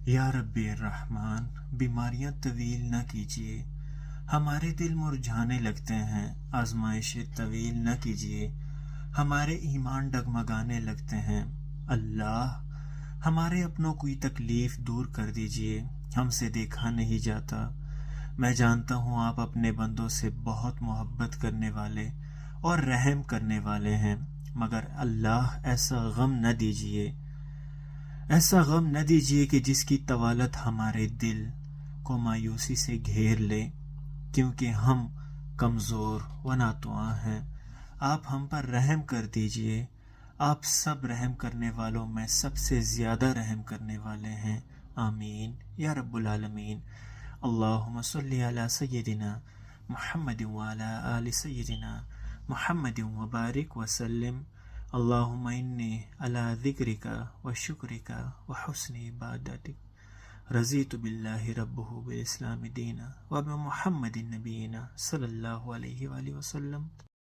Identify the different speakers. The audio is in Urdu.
Speaker 1: یا رب الرحمن، بیماریاں طویل نہ کیجیے، ہمارے دل مرجھانے لگتے ہیں، آزمائشیں طویل نہ کیجیے، ہمارے ایمان ڈگمگانے لگتے ہیں۔ اللہ، ہمارے اپنوں کی تکلیف دور کر دیجیے، ہم سے دیکھا نہیں جاتا۔ میں جانتا ہوں آپ اپنے بندوں سے بہت محبت کرنے والے اور رحم کرنے والے ہیں، مگر اللہ ایسا غم نہ دیجیے، ایسا غم نہ دیجیے کہ جس کی طوالت ہمارے دل کو مایوسی سے گھیر لے، کیونکہ ہم کمزور و ناتواں ہیں۔ آپ ہم پر رحم کر دیجیے، آپ سب رحم کرنے والوں میں سب سے زیادہ رحم کرنے والے ہیں۔ آمین یا رب العالمین۔ اللہم صلی علی سیدنا محمد وعلی آل سیدنا محمد وبارک وسلم۔ اللہم انی علی ذکرک و شکرک و حسن عبادتک رضیت باللہ ربہ بالاسلام دینا و بمحمد نبینا صلی اللہ علیہ وآلہ وسلم۔